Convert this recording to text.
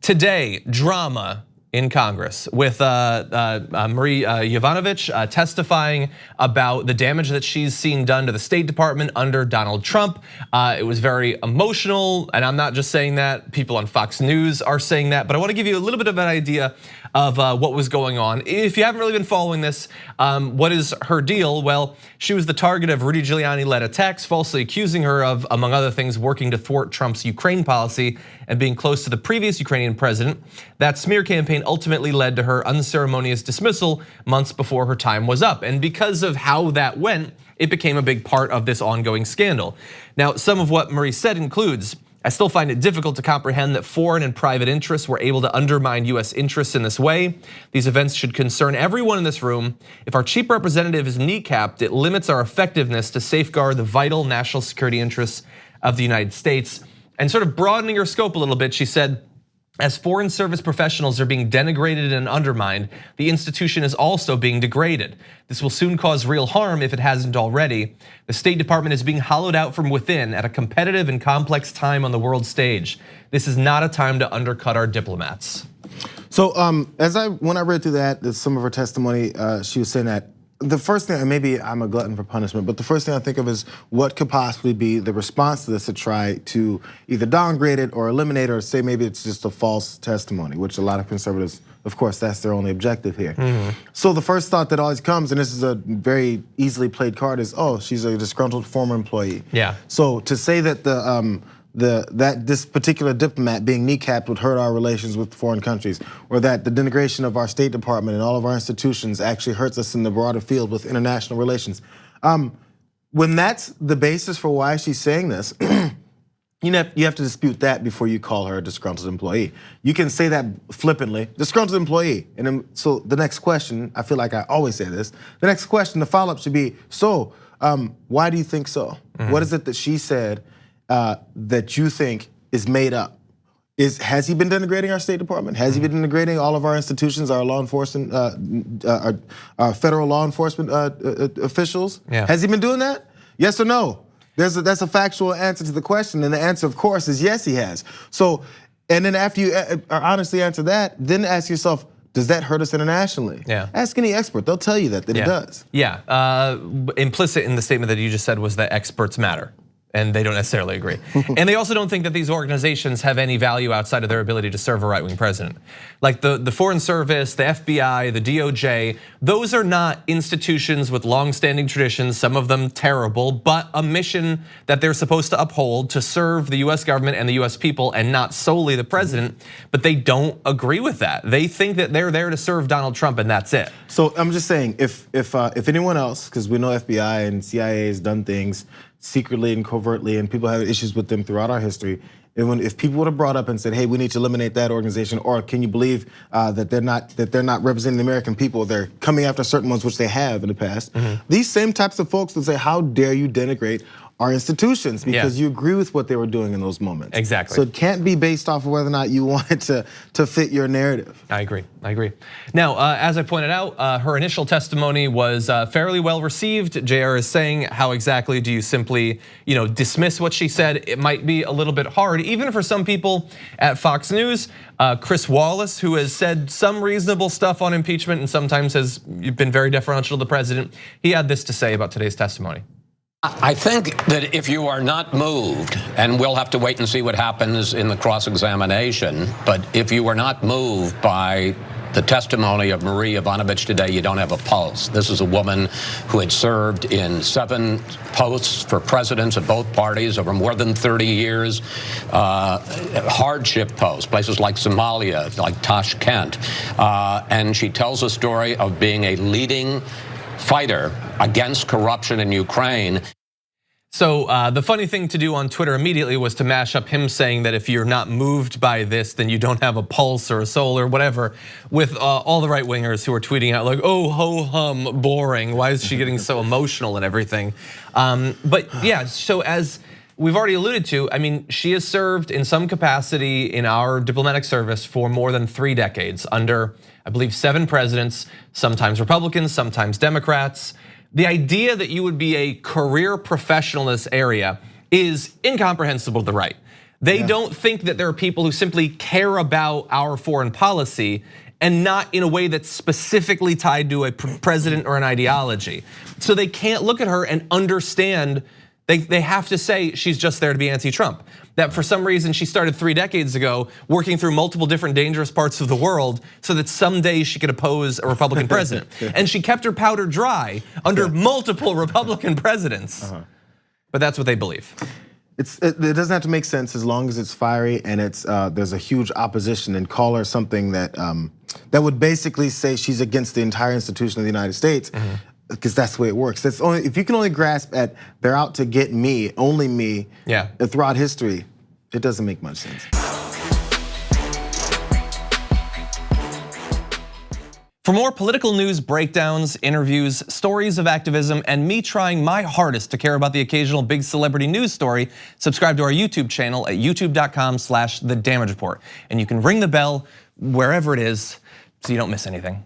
Today, drama in Congress with Marie Yovanovitch testifying about the damage that she's seen done to the State Department under Donald Trump. It was very emotional, and I'm not just saying that. People on Fox News are saying that, but I want to give you a little bit of an idea of what was going on. If you haven't really been following this, what is her deal? Well, she was the target of Rudy Giuliani-led attacks, falsely accusing her of, among other things, working to thwart Trump's Ukraine policy and being close to the previous Ukrainian president. That smear campaign ultimately led to her unceremonious dismissal months before her time was up. And because of how that went, it became a big part of this ongoing scandal. Now, some of what Marie said includes, I still find it difficult to comprehend that foreign and private interests were able to undermine US interests in this way. These events should concern everyone in this room. If our chief representative is kneecapped, it limits our effectiveness to safeguard the vital national security interests of the United States. And sort of broadening her scope a little bit, she said, as foreign service professionals are being denigrated and undermined, the institution is also being degraded. This will soon cause real harm if it hasn't already. The State Department is being hollowed out from within at a competitive and complex time on the world stage. This is not a time to undercut our diplomats. So when I read through that, some of her testimony, she was saying that the first thing, and maybe I'm a glutton for punishment, but the first thing I think of is what could possibly be the response to this to try to either downgrade it or eliminate it or say maybe it's just a false testimony, which a lot of conservatives, of course, that's their only objective here. So the first thought that always comes, and this is a very easily played card, is, oh, she's a disgruntled former employee. Yeah. So to say that this particular diplomat being kneecapped would hurt our relations with foreign countries, or that the denigration of our State Department and all of our institutions actually hurts us in the broader field with international relations. When that's the basis for why she's saying this, you have to dispute that before you call her a disgruntled employee. You can say that flippantly, disgruntled employee. And then, so the next question, I feel like I always say this, the next question, the follow-up should be, so why do you think so? What is it that she said that you think is made up? Has he been denigrating our State Department? Has he been denigrating all of our institutions, our law enforcement, our federal law enforcement officials? Yeah. Has he been doing that? Yes or no? That's a factual answer to the question, and the answer, of course, is yes, he has. So, and then after you honestly answer that, then ask yourself, does that hurt us internationally? Yeah. Ask any expert; they'll tell you that it does. Yeah. Implicit in the statement that you just said was that experts matter. And they don't necessarily agree. And they also don't think that these organizations have any value outside of their ability to serve a right-wing president. Like the Foreign Service, the FBI, the DOJ, those are not institutions with long-standing traditions, some of them terrible, but a mission that they're supposed to uphold to serve the US government and the US people and not solely the president, but they don't agree with that. They think that they're there to serve Donald Trump and that's it. So I'm just saying, if anyone else, because we know FBI and CIA has done things secretly and covertly, and people have issues with them throughout our history. And if people would have brought up and said, "Hey, we need to eliminate that organization," or can you believe that they're not representing the American people? They're coming after certain ones, which they have in the past. These same types of folks would say, "How dare you denigrate our institutions?" Because you agree with what they were doing in those moments. Exactly. So it can't be based off of whether or not you want it to fit your narrative. I agree. Now, as I pointed out, her initial testimony was fairly well received. JR is saying, how exactly do you simply, dismiss what she said? It might be a little bit hard, even for some people at Fox News. Chris Wallace, who has said some reasonable stuff on impeachment and sometimes has been very deferential to the president, he had this to say about today's testimony. I think that if you are not moved, and we'll have to wait and see what happens in the cross-examination, but if you are not moved by the testimony of Marie Yovanovitch today, you don't have a pulse. This is a woman who had served in 7 posts for presidents of both parties over more than 30 years, hardship posts, places like Somalia, like Tashkent, and she tells a story of being a leading fighter against corruption in Ukraine. So the funny thing to do on Twitter immediately was to mash up him saying that if you're not moved by this, then you don't have a pulse or a soul or whatever, with all the right-wingers who are tweeting out like, oh, ho hum, boring. Why is she getting so emotional and everything? But yeah, so as we've already alluded to, I mean, she has served in some capacity in our diplomatic service for more than 3 decades under, I believe, 7 presidents, sometimes Republicans, sometimes Democrats. The idea that you would be a career professional in this area is incomprehensible to the right. They don't think that there are people who simply care about our foreign policy and not in a way that's specifically tied to a president or an ideology. So they can't look at her and understand. They have to say she's just there to be anti-Trump. That for some reason she started 3 decades ago working through multiple different dangerous parts of the world so that someday she could oppose a Republican president. And she kept her powder dry under multiple Republican presidents. But that's what they believe. It doesn't have to make sense as long as it's fiery and there's a huge opposition, and call her something that that would basically say she's against the entire institution of the United States, because that's the way it works. That's only if you can only grasp at they're out to get me, only me. Throughout history, it doesn't make much sense. For more political news, breakdowns, interviews, stories of activism, and me trying my hardest to care about the occasional big celebrity news story, subscribe to our YouTube channel at youtube.com/thedamagereport. And you can ring the bell wherever it is so you don't miss anything.